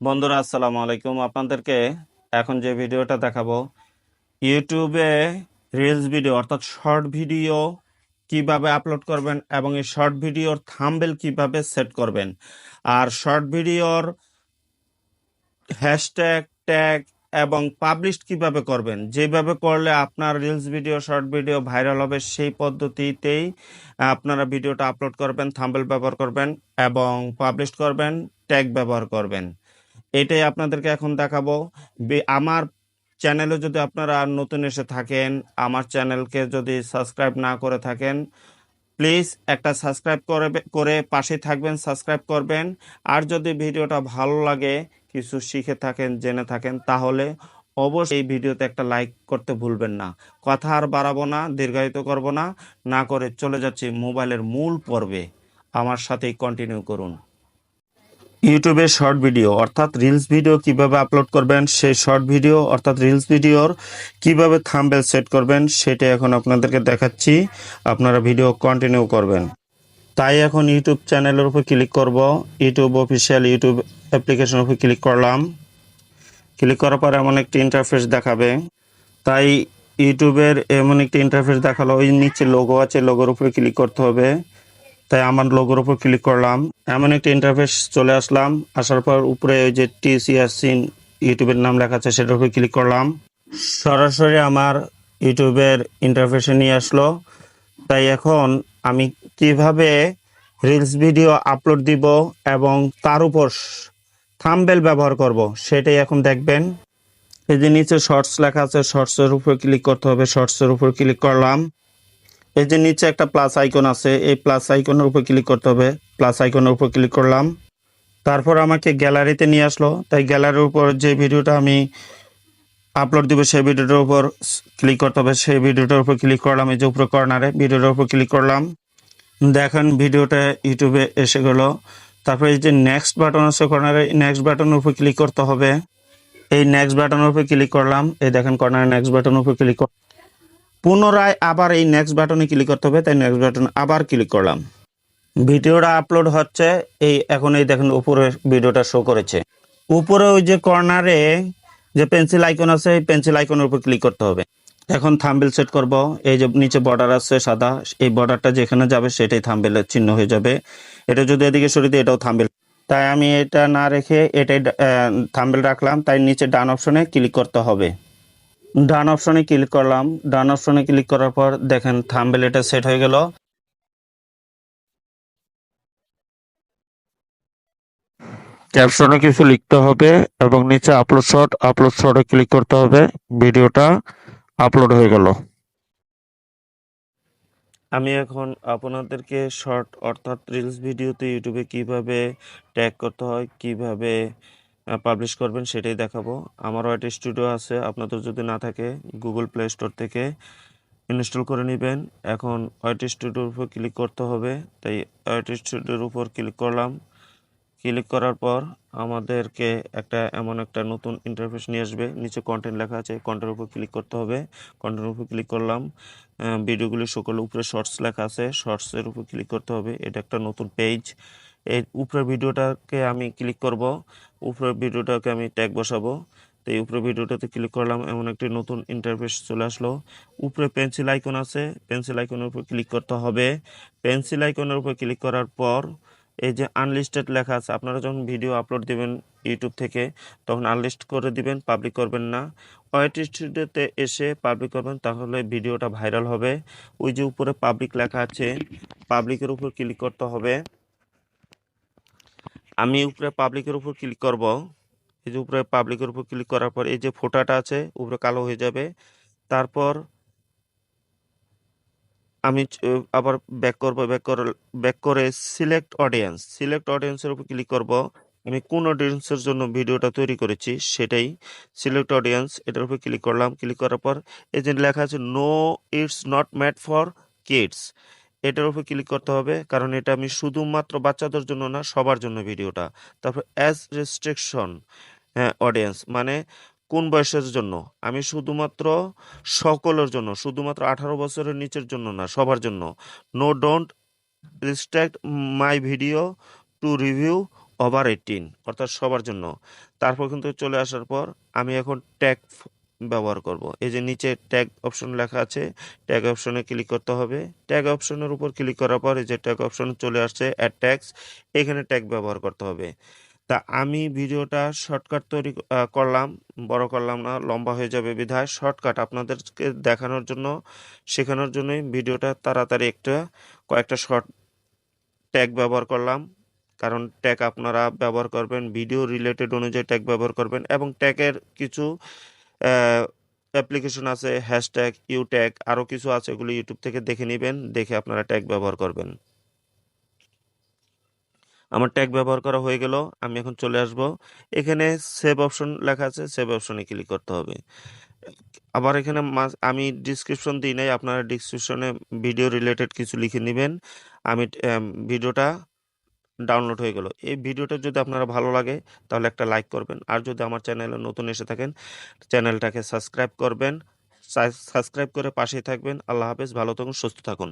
বন্ধুরা আসসালামু আলাইকুম। আপনাদেরকে এখন যে ভিডিওটা দেখাবো, ইউটিউবে রিলস ভিডিও অর্থাৎ শর্ট ভিডিও কিভাবে আপলোড করবেন এবং এই শর্ট ভিডিওর থাম্বনেল কিভাবে সেট করবেন, আর শর্ট ভিডিওর হ্যাশট্যাগ ট্যাগ এবং পাবলিশ কিভাবে করবেন। যেভাবে করলে আপনার reels video short video viral হবে সেই পদ্ধতিতেই আপনারা ভিডিওটা আপলোড করবেন, থাম্বনেল ব্যবহার করবেন এবং পাবলিশ করবেন, ট্যাগ ব্যবহার করবেন। এটাই আপনাদেরকে এখন দেখাবো। আমার চ্যানেলে যদি আপনারা নতুন এসে থাকেন, আমার চ্যানেলকে যদি সাবস্ক্রাইব না করে থাকেন, প্লিজ একটা সাবস্ক্রাইব করে পাশে থাকবেন, সাবস্ক্রাইব করবেন। আর যদি ভিডিওটা ভালো লাগে, কিছু শিখে থাকেন, জেনে থাকেন, তাহলে অবশ্যই এই ভিডিওতে একটা লাইক করতে ভুলবেন না। কথা আর বাড়াবো না, দীর্ঘায়িত করব না, না করে চলে যাচ্ছি মোবাইলের মূল পর্বে। আমার সাথেই কন্টিনিউ করুন। ইউটিউবে শর্ট ভিডিও অর্থাৎ রিলস ভিডিও কিভাবে আপলোড করবেন, সেই শর্ট ভিডিও অর্থাৎ রিলস ভিডিওর কিভাবে থাম্বনেল সেট করবেন সেটা এখন আপনাদেরকে দেখাচ্ছি। আপনারা ভিডিও কন্টিনিউ করবেন। তাই এখন ইউটিউব চ্যানেলের উপর ক্লিক করব। ইউটিউব অফিসিয়াল ইউটিউব অ্যাপ্লিকেশনের উপর ক্লিক করলাম। ক্লিক করার পর এমন একটি ইন্টারফেস দেখাবে। তাই ইউটিউবের এমন একটি ইন্টারফেস দেখালো, ওই নিচে লোগো আছে, লোগোর উপরে ক্লিক করতে হবে। তাই আমার লোগোর উপর ক্লিক করলাম। এমন একটা ইন্টারফেস চলে আসলাম। আসার পর উপরে ওই যে টিসিআরসিন ইউটিউবের নাম লেখা আছে সেটার উপর ক্লিক করলাম। সরাসরি আমার ইউটিউবের ইন্টারফেসে নিয়ে আসলো। তাই এখন আমি কিভাবে রিলস ভিডিও আপলোড দিব এবং তার উপর থাম্বনেল ব্যবহার করব সেটাই এখন দেখবেন। এই যে নিচে শর্টস লেখা আছে, শর্টসের উপর ক্লিক করতে হবে। শর্টসের উপর ক্লিক করলাম। এই যে নিচে একটা প্লাস আইকন আছে, এই প্লাস আইকনের উপর ক্লিক করতে হবে। প্লাস আইকনের উপর ক্লিক করলাম। তারপর আমাকে গ্যালারিতে নিয়ে আসলো। তাই গ্যালারির উপর যে ভিডিওটা আমি আপলোড দিব সেই ভিডিওটার উপর ক্লিক করতে হবে। সেই ভিডিওটার উপর ক্লিক করলাম। এই যে উপরে কর্নারে ভিডিওটার উপর ক্লিক করলাম। দেখেন ভিডিওটা ইউটিউবে এসে গেল। তারপর এই যে নেক্সট বাটন আছে কর্নারে, নেক্সট বাটনের উপর ক্লিক করতে হবে। এই নেক্সট বাটনের উপর ক্লিক করলাম। এই দেখেন কর্নারে নেক্সট বাটনের উপর ক্লিক কর, পুনরায় আবার এই নেক্সট বাটনে ক্লিক করতে হবে। তাই নেক্সট বাটন আবার ক্লিক করলাম। ভিডিওটা আপলোড হচ্ছে। এই এখন এই দেখেন উপরে ভিডিওটা শো করেছে। উপরে ওই যে কর্নারে যে পেন্সিল আইকন আছে, এই পেন্সিল আইকনের উপর ক্লিক করতে হবে। এখন থাম্বনেল সেট করব। এই যে নিচে বর্ডার আছে সাদা, এই বর্ডারটা যেখানে যাবে সেটাই থাম্বনেলের চিহ্ন হয়ে যাবে। এটা যদি এদিকে সরিয়ে দিই এটাও থাম্বনেল। তাই আমি এটা না রেখে এটাই থাম্বনেল রাখলাম। তাই নিচে ডান অপশনে ক্লিক করতে হবে। ডান অপশনে ক্লিক করলাম। ডান অপশনে ক্লিক করার পর দেখেন থাম্বনেল এটা সেট হয়ে গেল। ক্যাপশনে কিছু লিখতে হবে এবং নিচে আপলোড শটে ক্লিক করতে হবে। ভিডিওটা আপলোড হয়ে গেল। আমি এখন আপনাদেরকে শর্ট অর্থাৎ রিলস ভিডিওতে ইউটিউবে কিভাবে ট্যাগ করতে হয়, কিভাবে পাবলিশ করবেন সেটাই দেখাবো। আমার ওয়াইটি স্টুডিও আছে, আপনাদের যদি না থাকে গুগল প্লে স্টোর থেকে ইনস্টল করে নেবেন। এখন ওয়াইটি স্টুডিওর উপর ক্লিক করতে হবে। তাই ওয়াইটি স্টুডিওর উপর ক্লিক করলাম। ক্লিক করার পর আমাদেরকে এমন একটা নতুন ইন্টারফেস নিয়ে আসবে। নিচে কন্টেন্ট লেখা আছে, কন্টেন্টের উপর ক্লিক করতে হবে। কন্টেন্টের উপর ক্লিক করলাম। ভিডিওগুলি সকল উপরে শর্টস লেখা আছে, শর্টসের উপর ক্লিক করতে হবে। এটা একটা নতুন পেজ। এই উপরের ভিডিওটাকে আমি ক্লিক করব। উপরের ভিডিওটাকে আমি ট্যাগ বসাবো। তো এই উপরে ভিডিওটাতে ক্লিক করলাম। এমন একটি নতুন ইন্টারফেস চলে আসলো। উপরে পেন্সিল আইকন আছে, পেন্সিল আইকনের উপর ক্লিক করতে হবে। পেন্সিল আইকনের উপর ক্লিক করার পর এই যে আনলিস্টেড লেখা আছে, আপনারা যখন ভিডিও আপলোড দিবেন ইউটিউব থেকে তখন আনলিস্ট করে দিবেন, পাবলিক করবেন না। ওয়াইটি স্টুডিওতে এসে পাবলিক করবেন, তাহলে ভিডিওটা ভাইরাল হবে। ওই যে উপরে পাবলিক লেখা আছে, পাবলিকের উপর ক্লিক করতে হবে। আমি উপরে পাবলিকের উপর ক্লিক করব। এই যে উপরে পাবলিকের উপর ক্লিক করার পর এই যে ফোটাটা আছে উপরে কালো হয়ে যাবে। তারপর আমি আবার ব্যাক করে সিলেক্ট অডিয়েন্সের উপর ক্লিক করব। আমি কোন অডিয়েন্সের জন্য ভিডিওটা তৈরি করেছি সেটাই সিলেক্ট অডিয়েন্স, এটার উপর ক্লিক করলাম। ক্লিক করার পর এই যে লেখা আছে no it's not made for kids, এটার উপর ক্লিক করতে হবে, কারণ এটা আমি শুধুমাত্র বাচ্চাদের জন্য না, সবার জন্য ভিডিওটা। তারপর অ্যাজ রেস্ট্রিকশন অডিয়েন্স মানে কোন বয়সের জন্য, আমি শুধুমাত্র সকলের জন্য, শুধুমাত্র 18 বছরের নিচের জন্য না, সবার জন্য। No don't restrict my video to review over 18 অর্থাৎ সবার জন্য। তারপর কিন্তু চলে আসার পর আমি এখন ট্যাগ ব্যবহার করব। এই যে নিচে ট্যাগ অপশন লেখা আছে, ট্যাগ অপশনে ক্লিক করতে হবে। ট্যাগ অপশনের উপর ক্লিক করার পর এই যে ট্যাগ অপশন চলে আসছে, অ্যাড ট্যাগস, এখানে ট্যাগ ব্যবহার করতে হবে। তা আমি ভিডিওটা শর্টকাট তৈরি করলাম, বড় করলাম না, লম্বা হয়ে যাবে বিধায় শর্টকাট আপনাদেরকে দেখানোর জন্য, শেখানোর জন্যই ভিডিওটা তাড়াতাড়ি কয়েকটা শর্ট ট্যাগ ব্যবহার করলাম। কারণ ট্যাগ আপনারা ব্যবহার করবেন ভিডিও রিলেটেড অনুযায়ী ট্যাগ ব্যবহার করবেন, এবং ট্যাগের কিছু অ্যাপ্লিকেশন আছে, হ্যাশট্যাগ, ইউ ট্যাগ, আরও কিছু আছে, এগুলো ইউটিউব থেকে দেখে নেবেন, দেখে আপনারা ট্যাগ ব্যবহার করবেন। আমার ট্যাগ ব্যবহার করা হয়ে গেল। আমি এখন চলে আসব, এখানে সেভ অপশন লেখা আছে, সেভ অপশনে ক্লিক করতে হবে। আবার এখানে আমি ডিসক্রিপশন দিই নাই, আপনারা ডিসক্রিপশনে ভিডিও রিলেটেড কিছু লিখে নেবেন। আমি ভিডিওটা ডাউনলোড হয়ে গেল। এই ভিডিওটা যদি আপনারা ভালো লাগে তাহলে একটা লাইক করবেন, আর যদি আমার চ্যানেলে নতুন এসে থাকেন চ্যানেলটাকে সাবস্ক্রাইব করবেন, সাবস্ক্রাইব করে পাশেই থাকবেন। আল্লাহ হাফেজ, ভালো থাকুন, সুস্থ থাকুন।